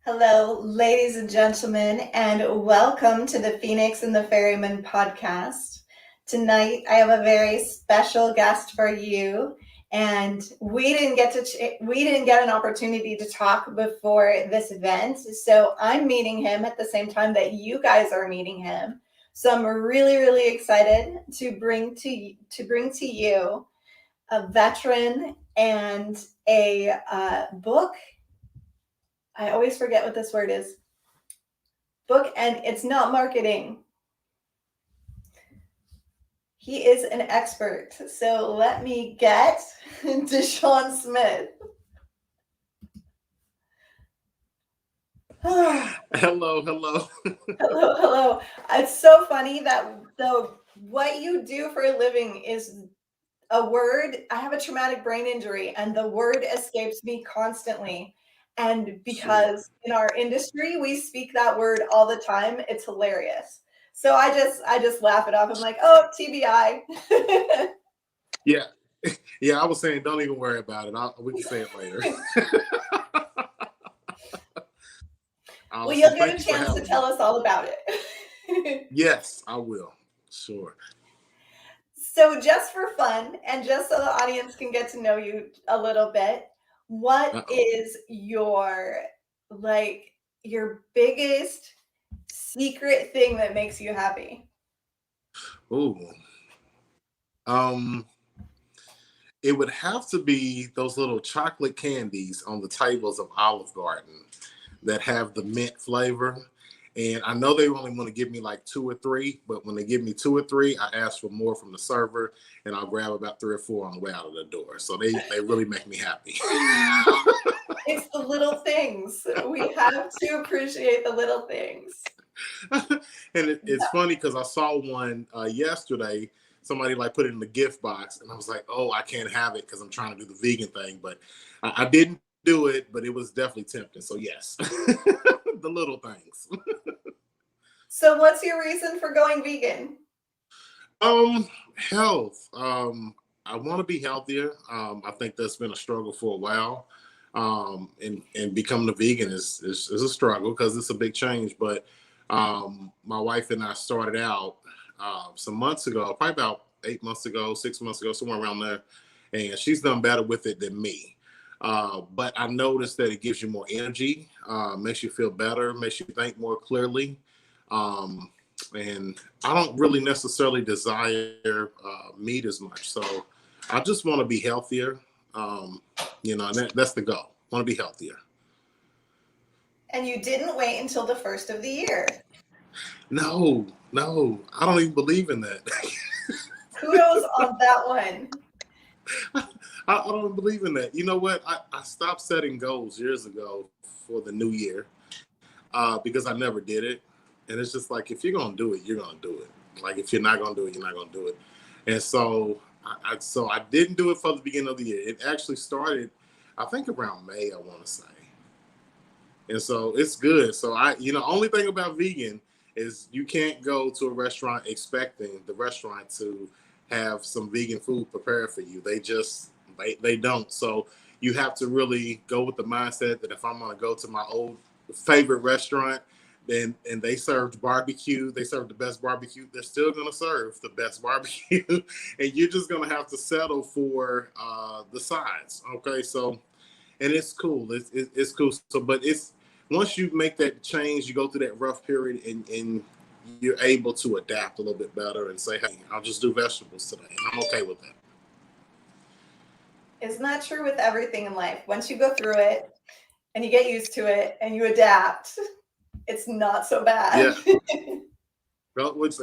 Hello, ladies and gentlemen, and welcome to the Phoenix and the Ferryman podcast. Tonight, I have a very special guest for you, and we didn't get an opportunity to talk before this event, so I'm meeting him at the same time that you guys are meeting him. So I'm really, really excited to bring to you a veteran and a book. I always forget what this word is. Book, and it's not marketing. He is an expert. So let me get DeShawn Smith. Hello, Hello. hello. It's so funny that what you do for a living is a word. I have a traumatic brain injury, and the word escapes me constantly. And Sure. because in our industry we speak that word all the time, it's hilarious. So I just laugh it off. I'm like, oh, TBI. Yeah. Yeah, I was saying don't even worry about it. We can say it later. Well, you'll Awesome. get Thank a you for chance to having me. tell us all about it. Yes, I will. Sure. So, just for fun and just so the audience can get to know you a little bit, what Uh-oh. is like your biggest secret thing that makes you happy? Ooh. Um, it would have to be those little chocolate candies on the tables of Olive Garden that have the mint flavor. And I know they only want to give me like two or three, but when they give me two or three, I ask for more from the server and I'll grab about three or four on the way out of the door. So they really make me happy. It's the little things. We have to appreciate the little things. And it's funny because I saw one yesterday. Somebody like put it in the gift box, and I was like, "Oh, I can't have it because I'm trying to do the vegan thing." But I didn't do it, but it was definitely tempting. So yes, the little things. So, what's your reason for going vegan? Health. I want to be healthier. I think that's been a struggle for a while. And becoming a vegan is a struggle because it's a big change. But my wife and I started out some months ago, probably about 8 months ago, 6 months ago, somewhere around there. And she's done better with it than me. But I noticed that it gives you more energy, makes you feel better, makes you think more clearly. Um, and I don't really necessarily desire meat as much. So I just want to be healthier. Um, that's the goal. Want to be healthier. And you didn't wait until the first of the year. No, no, I don't even believe in that. Kudos on that one. I don't believe in that. You know what? I stopped setting goals years ago for the new year because I never did it. And it's just like, if you're going to do it, you're going to do it. Like, if you're not going to do it, you're not going to do it. And so I didn't do it for the beginning of the year. It actually started, I think, around May, I want to say. And so it's good. So only thing about vegan is you can't go to a restaurant expecting the restaurant to have some vegan food prepared for you. They don't. So you have to really go with the mindset that if I'm going to go to my old favorite restaurant, then and they served barbecue, they served the best barbecue, they're still going to serve the best barbecue, and you're just going to have to settle for the sides. Okay, so and it's cool. It's cool. So, but it's once you make that change, you go through that rough period, and you're able to adapt a little bit better and say, "Hey, I'll just do vegetables today," and I'm okay with that. Isn't that true with everything in life? Once you go through it and you get used to it and you adapt, it's not so Yeah, bad.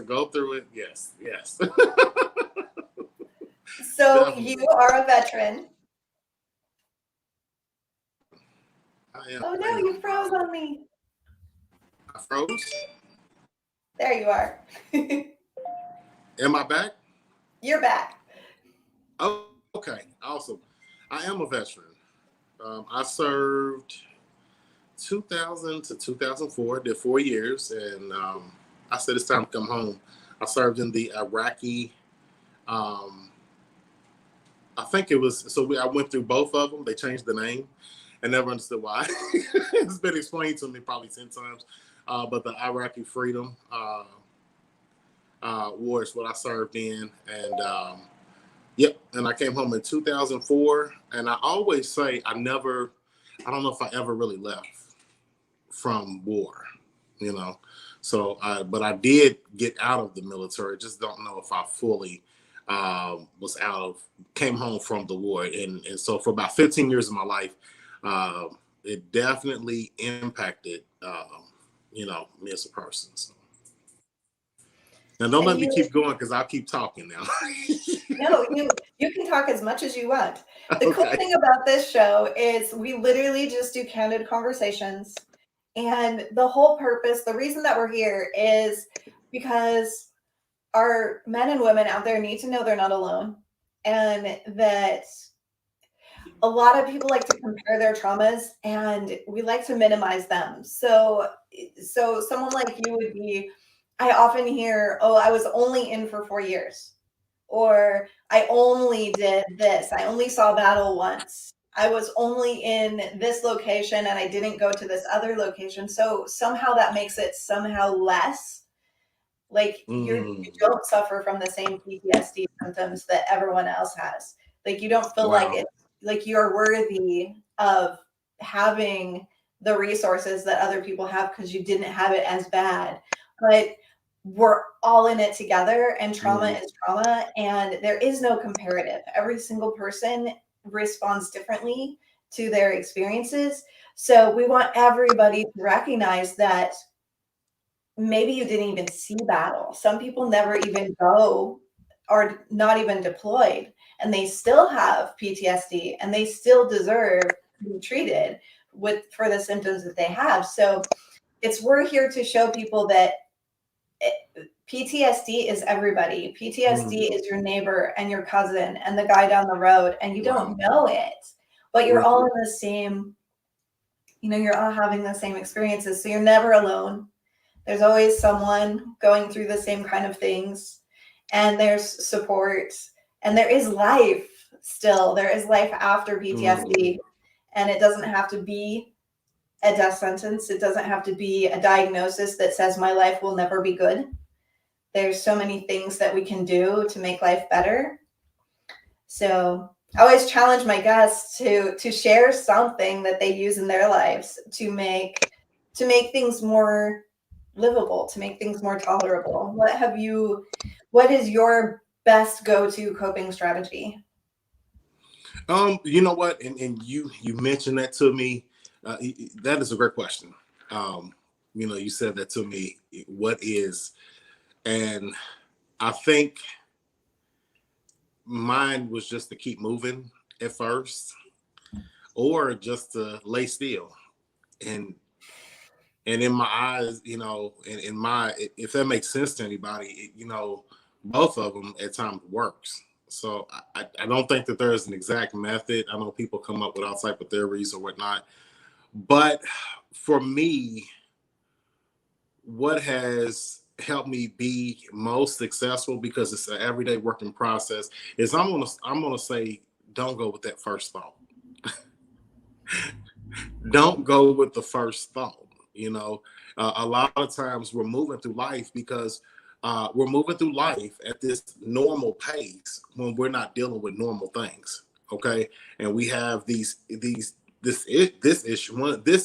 go through it. Yes, yes, So you definitely. are a veteran. I am. Oh I no, you am. froze on me. I froze. There you are. Am I back? You're back. Okay, awesome. I am a veteran. I served 2000 to 2004, did 4 years, and I said it's time to come home. I served in the Iraqi. Um, I think it was so. I went through both of them. They changed the name, I never understood why. It's been explained to me probably 10 times. But the Iraqi Freedom War is what I served in. And yep, and I came home in 2004. And I always say I don't know if I ever really left from war, you know. So, but I did get out of the military. Just don't know if I fully came home from the war. And so for about 15 years of my life, it definitely impacted, me as a person. So. Now, don't let me keep going because I'll keep talking now. No, you can talk as much as you want. The cool Okay. thing about this show is we literally just do candid conversations. And the whole purpose, the reason that we're here is because our men and women out there need to know they're not alone. And that a lot of people like to compare their traumas and we like to minimize them. So someone like you would be, I often hear, oh, I was only in for 4 years, or I only did this. I only saw battle once. I was only in this location and I didn't go to this other location. So somehow that makes it somehow less like you don't suffer from the same PTSD symptoms that everyone else has. Like you don't feel like it's like you're worthy of having the resources that other people have because you didn't have it as bad. But we're all in it together, and trauma is trauma, and there is no comparative. Every single person responds differently to their experiences. So we want everybody to recognize that maybe you didn't even see battle. Some people never even go or not even deployed, and they still have PTSD and they still deserve to be treated for the symptoms that they have. So we're here to show people that PTSD is everybody. PTSD is your neighbor and your cousin and the guy down the road, and you don't know it, but you're all in the same, you're all having the same experiences. So you're never alone. There's always someone going through the same kind of things, and there's support, and there is life still. There is life after PTSD, and it doesn't have to be a death sentence. It doesn't have to be a diagnosis that says my life will never be good. There's so many things that we can do to make life better. So I always challenge my guests to share something that they use in their lives to make things more livable, to make things more tolerable. What is your best go-to coping strategy? You know what? And you mentioned that to me. That is a great question. You said that to me. What is, and I think mine was just to keep moving at first, or just to lay still. And in my eyes, and in my, if that makes sense to anybody, both of them at times works. So I don't think that there is an exact method. I know people come up with all type of theories or whatnot, but for me, what has helped me be most successful, because it's an everyday working process, is I'm gonna say, don't go with that first thought. Don't go with the first thought. A lot of times we're moving through life because we're moving through life at this normal pace when we're not dealing with normal things. Okay, and we have this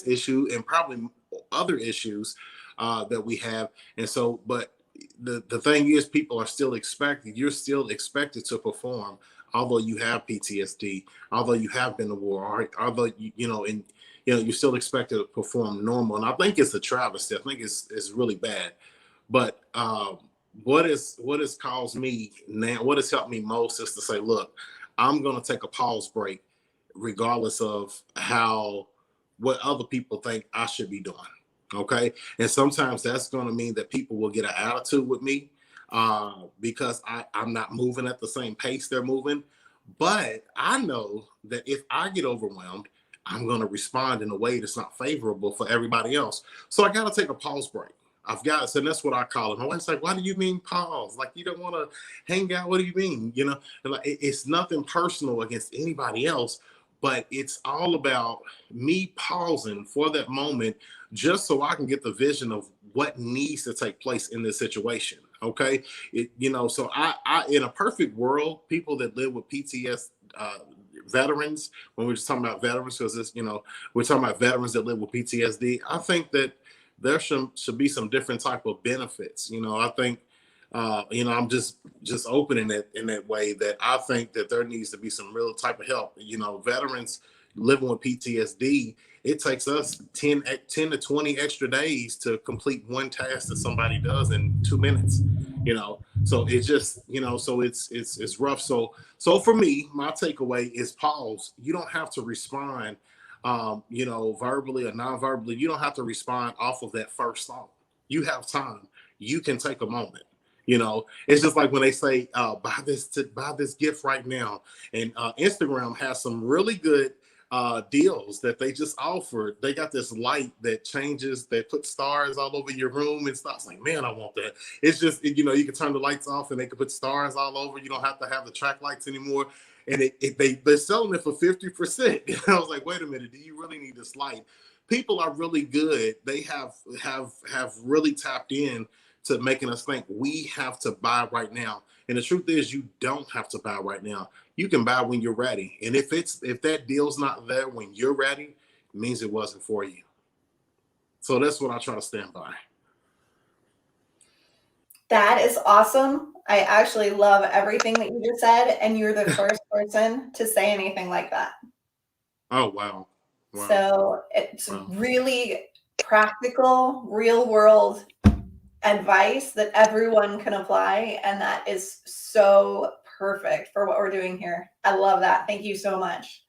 issue and probably other issues that we have. And so, but the thing is, you're still expected to perform, although you have PTSD, although you have been to war, although you're still expected to perform normal. And I think it's a travesty. I think it's really bad. But what has caused me now, what has helped me most, is to say, look, I'm going to take a pause break, regardless of what other people think I should be doing. Okay. And sometimes that's going to mean that people will get an attitude with me because I'm not moving at the same pace they're moving. But I know that if I get overwhelmed, I'm going to respond in a way that's not favorable for everybody else. So I got to take a pause break. So that's what I call it. My wife's like, why do you mean pause? Like, you don't want to hang out? What do you mean? Like, it's nothing personal against anybody else. but it's all about me pausing for that moment just so I can get the vision of what needs to take place in this situation. Okay. So I, in a perfect world, people that live with PTSD, veterans, when we're just talking about veterans, because we're talking about veterans that live with PTSD, I think that there should be some different type of benefits. I think, I'm just opening it in that way, that I think that there needs to be some real type of help. Veterans living with PTSD, it takes us 10 to 20 extra days to complete one task that somebody does in 2 minutes. So it's just, so it's rough. So for me, my takeaway is pause. You don't have to respond, verbally or non-verbally. You don't have to respond off of that first thought. You have time. You can take a moment. It's just like when they say, buy this gift right now. And Instagram has some really good deals that they just offered. They got this light that changes, that puts stars all over your room and stuff. It's like, man, I want that. It's just, you can turn the lights off and they can put stars all over. You don't have to have the track lights anymore. And they're selling it for 50%. I was like, wait a minute, do you really need this light? People are really good. They have really tapped in to making us think we have to buy right now. And the truth is, you don't have to buy right now. You can buy when you're ready. And if that deal's not there when you're ready, it means it wasn't for you. So that's what I try to stand by. That is awesome. I actually love everything that you just said, and you're the first person to say anything like that. Oh, wow. So it's really practical, real world advice that everyone can apply. And that is so perfect for what we're doing here. I love that. Thank you so much.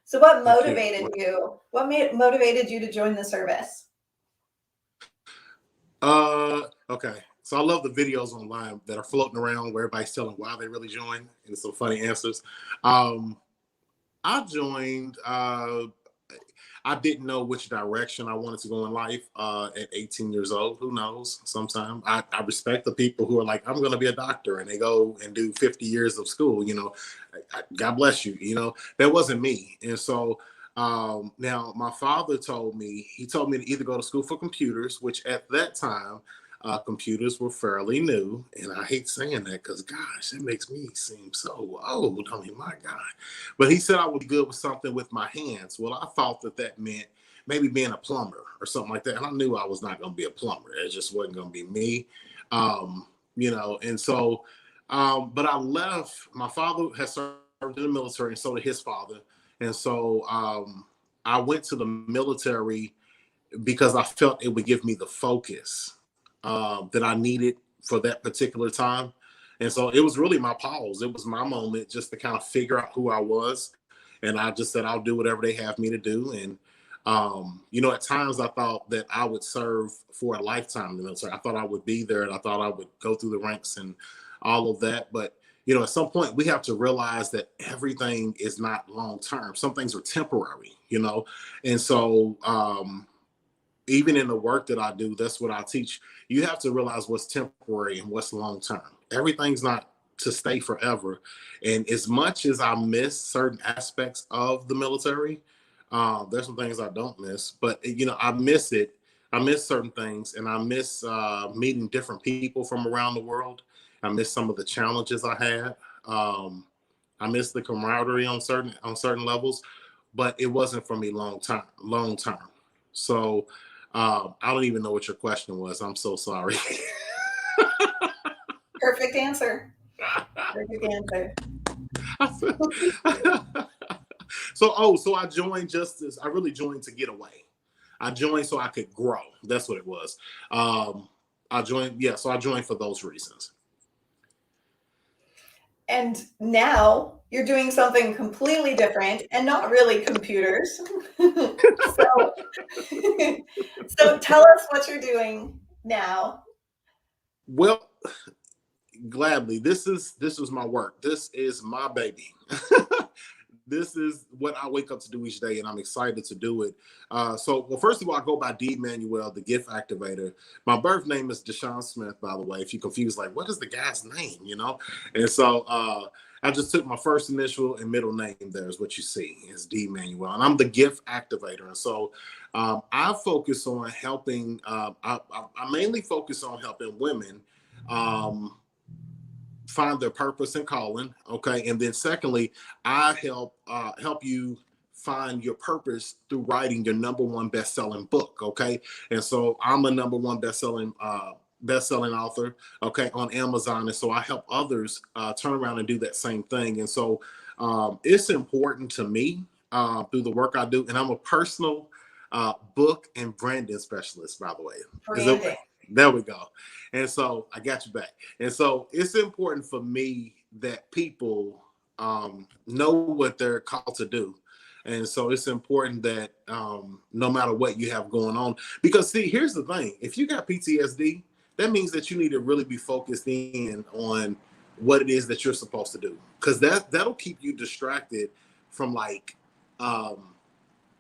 So what motivated you? What motivated you to join the service? Okay. So I love the videos online that are floating around where everybody's telling why they really joined, and some funny answers. I joined, I didn't know which direction I wanted to go in life at 18 years old. Who knows? Sometime I respect the people who are like, I'm going to be a doctor, and they go and do 50 years of school. God bless you. That wasn't me. And so now my father told me to either go to school for computers, which at that time, computers were fairly new. And I hate saying that because, gosh, it makes me seem so old. I mean, my God. But he said I would be good with something with my hands. Well, I thought that meant maybe being a plumber or something like that. And I knew I was not going to be a plumber. It just wasn't going to be me. And so, but I left. My father has served in the military, and so did his father. And so I went to the military because I felt it would give me the focus that I needed for that particular time. And so it was really my pause. It was my moment just to kind of figure out who I was. And I just said, I'll do whatever they have me to do. And, at times I thought that I would serve for a lifetime in the military. I thought I would be there, and I thought I would go through the ranks and all of that. But, at some point we have to realize that everything is not long term. Some things are temporary, And so, even in the work that I do, that's what I teach. You have to realize what's temporary and what's long term. Everything's not to stay forever. And as much as I miss certain aspects of the military, there's some things I don't miss. But I miss it. I miss certain things, and I miss meeting different people from around the world. I miss some of the challenges I had. I miss the camaraderie on certain levels, but it wasn't for me long term. So. I don't even know what your question was. I'm so sorry. Perfect answer. Perfect answer. So I joined I really joined to get away. I joined so I could grow. That's what it was. I joined for those reasons. And now you're doing something completely different and not really computers. so, so tell us what you're doing now. Well, gladly. This is my work. This is my baby. This is what I wake up to do each day, and I'm excited to do it. First of all, I go by D. Manuel, the gift activator. My birth name is DeShawn Smith, by the way. If you're confused, like, what is the guy's name, And so I just took my first initial and middle name there is what you see is D Manuel. And I'm the gift activator. And so I focus on helping, I mainly focus on helping women find their purpose and calling. Okay. And then secondly, I help you find your purpose through writing your number one best-selling book. Okay. And so I'm a number one best-selling author, okay, on Amazon. And so I help others turn around and do that same thing. And so it's important to me through the work I do. And I'm a personal book and branding specialist, by the way. Branding. There we go. And so I got you back. And so it's important for me that people know what they're called to do. And so it's important that no matter what you have going on, because see, here's the thing. If you got PTSD, that means that you need to really be focused in on what it is that you're supposed to do. Because that'll keep you distracted from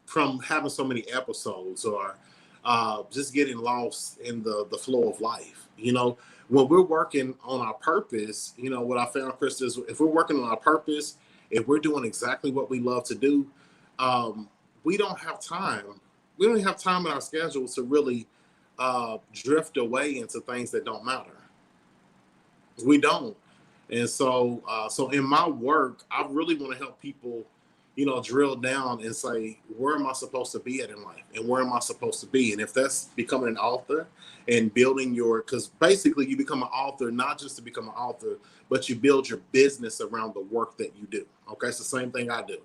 from having so many episodes or just getting lost in the flow of life. You know, when we're working on our purpose, you know, what I found, Chris, is if we're working on our purpose, if we're doing exactly what we love to do, we don't have time. We don't have time in our schedule to really drift away into things that don't matter. We don't. And so, so in my work, I really want to help people, you know, drill down and say, where am I supposed to be at in life? And where am I supposed to be? And if that's becoming an author and building because basically you become an author, not just to become an author, but you build your business around the work that you do. Okay. It's the same thing I do.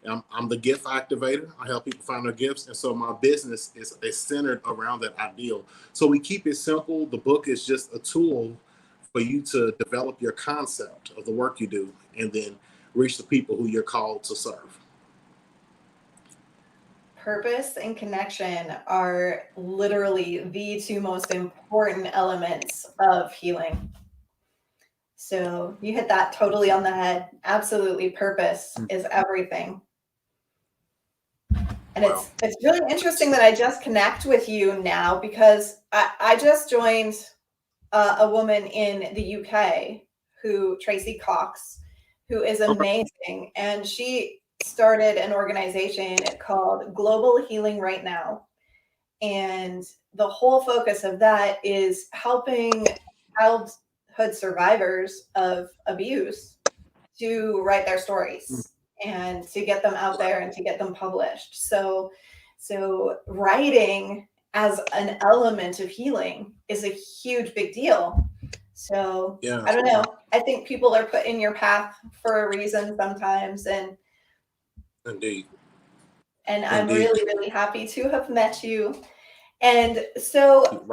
I'm the gift activator. I help people find their gifts. And so my business is centered around that ideal. So we keep it simple. The book is just a tool for you to develop your concept of the work you do and then reach the people who you're called to serve. Purpose and connection are literally the two most important elements of healing. So you hit that totally on the head. Absolutely, purpose is everything. And it's really interesting that I just connect with you now because I just joined a woman in the UK Tracy Cox, who is amazing. And she started an organization called Global Healing Right Now. And the whole focus of that is helping childhood survivors of abuse to write their stories and to get them out there and to get them published. So writing as an element of healing is a huge big deal. So yeah. I don't know. I think people are put in your path for a reason sometimes. And Indeed. And I'm really, really happy to have met you. And so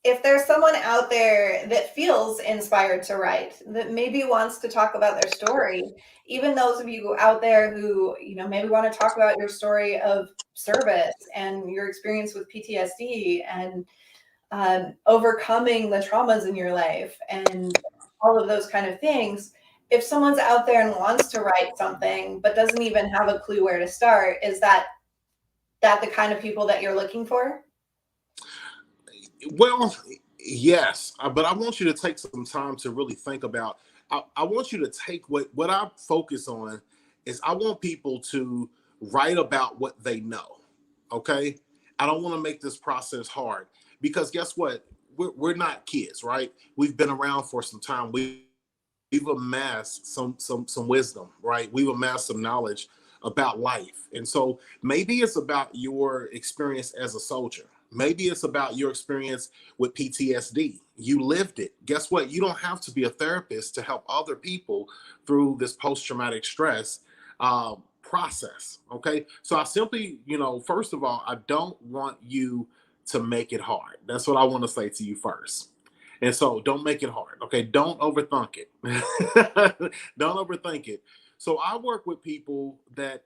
if there's someone out there that feels inspired to write, that maybe wants to talk about their story, even those of you out there who, you know, maybe want to talk about your story of service and your experience with PTSD and overcoming the traumas in your life and all of those kind of things. If someone's out there and wants to write something but doesn't even have a clue where to start, is that the kind of people that you're looking for? Well, yes, but I want you to take some time to really think about. I want you to take what I focus on is I want people to write about what they know. Okay, I don't want to make this process hard because guess what? We're not kids, right? We've been around for some time. We've amassed some wisdom, right? We've amassed some knowledge about life. And so maybe it's about your experience as a soldier. Maybe it's about your experience with PTSD. You lived it. Guess what? You don't have to be a therapist to help other people through this post-traumatic stress process. Okay. So I simply, first of all, I don't want you to make it hard. That's what I want to say to you first. And so don't make it hard. Okay. Don't overthink it. Don't overthink it. So I work with people that,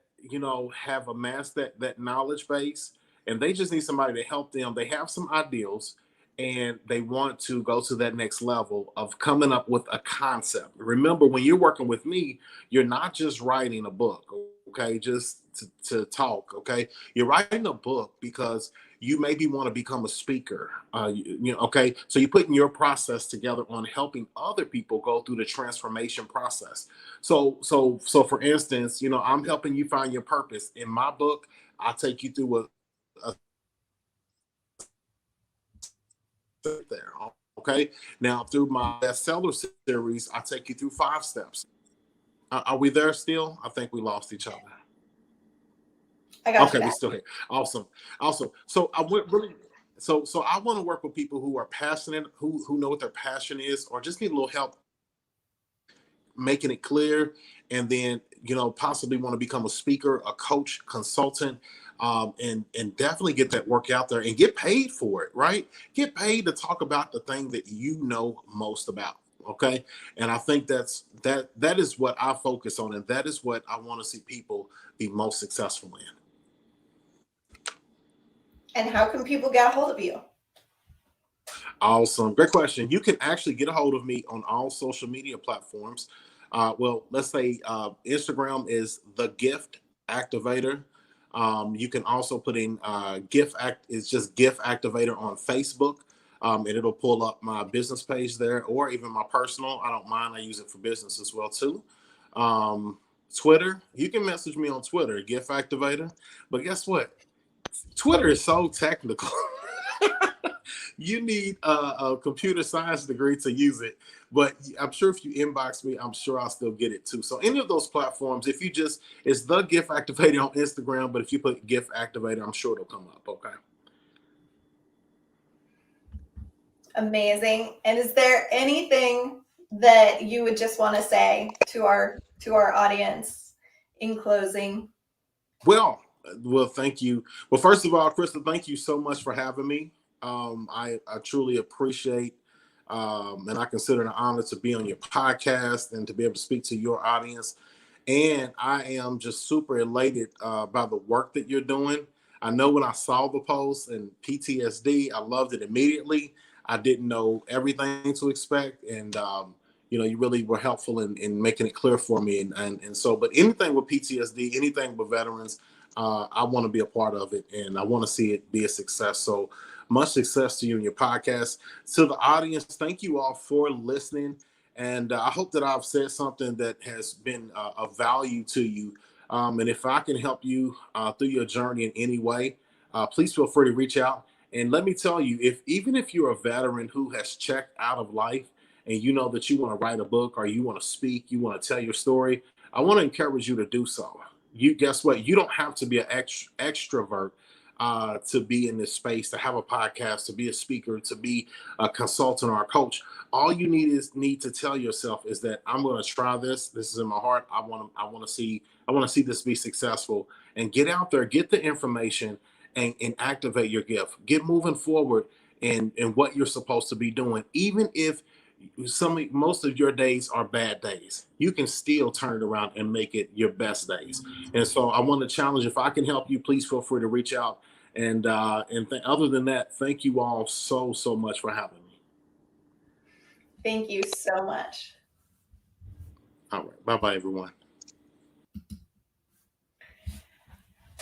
have amassed that knowledge base, and they just need somebody to help them. They have some ideals, and they want to go to that next level of coming up with a concept. Remember, when you're working with me, you're not just writing a book, okay, just to talk, okay? You're writing a book because you maybe want to become a speaker, okay? So you're putting your process together on helping other people go through the transformation process. So for instance, I'm helping you find your purpose. In my book, I take you through a there. Okay. Now, through my bestseller series, I take you through 5 steps. Are we there still? I think we lost each other. I got you Okay, we back. still here. Awesome, awesome. So I went really. So I want to work with people who are passionate, who know what their passion is, or just need a little help making it clear, and then possibly want to become a speaker, a coach, consultant, and definitely get that work out there and get paid for it, right? Get paid to talk about the thing that you know most about. Okay. And I think that is what I focus on, and that is what I want to see people be most successful in. And how can people get a hold of you? Awesome. Great question. You can actually get a hold of me on all social media platforms. Well, let's say Instagram is The Gift Activator. You can also put in it's just Gift Activator on Facebook. And it'll pull up my business page there, or even my personal. I don't mind. I use it for business as well too. Twitter, you can message me on Twitter, Gift Activator. But guess what? Twitter is so technical. You need a computer science degree to use it. But I'm sure if you inbox me, I'm sure I'll still get it too. So any of those platforms, if you it's The Gift Activator on Instagram, but if you put Gift Activator, I'm sure it'll come up. Okay. Amazing. And is there anything that you would just want to say to our audience in closing? Well, thank you. Well, first of all, Krista, thank you so much for having me. I truly appreciate, and I consider it an honor to be on your podcast and to be able to speak to your audience. And I am just super elated by the work that you're doing. I know when I saw the post and PTSD, I loved it immediately. I didn't know everything to expect, and you really were helpful in making it clear for me. And so, but anything with PTSD, anything with veterans, I want to be a part of it, and I want to see it be a success. So much success to you and your podcast. To the audience, thank you all for listening. And I hope that I've said something that has been of value to you. And if I can help you through your journey in any way, please feel free to reach out. And let me tell you, even if you're a veteran who has checked out of life and you know that you want to write a book or you want to speak, you want to tell your story, I want to encourage you to do so. You guess what? You don't have to be an extrovert to be in this space, to have a podcast, to be a speaker, to be a consultant or a coach. All you need to tell yourself is that I'm going to try this. This is in my heart. I want to see this be successful, and get out there, get the information, and activate your gift. Get moving forward in what you're supposed to be doing, even if most of your days are bad days. You can still turn it around and make it your best days. And so I want to challenge, if I can help you, please feel free to reach out. And other than that, thank you all so much for having me. Thank you so much. All right. Bye-bye, everyone.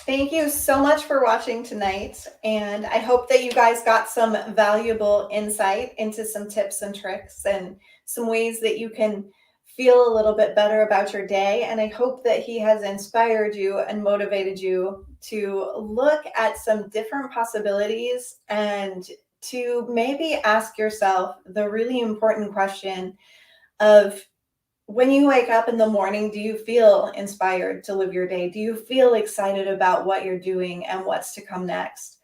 Thank you so much for watching tonight. And I hope that you guys got some valuable insight into some tips and tricks and some ways that you can feel a little bit better about your day. And I hope that he has inspired you and motivated you to look at some different possibilities and to maybe ask yourself the really important question of, when you wake up in the morning, do you feel inspired to live your day? Do you feel excited about what you're doing and what's to come next?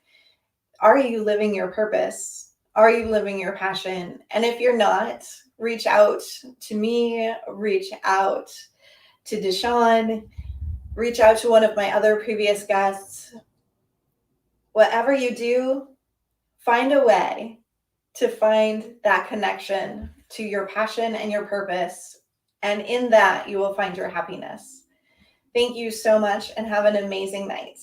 Are you living your purpose? Are you living your passion? And if you're not, reach out to me, reach out to DeShawn, reach out to one of my other previous guests. Whatever you do, find a way to find that connection to your passion and your purpose. And in that, you will find your happiness. Thank you so much and have an amazing night.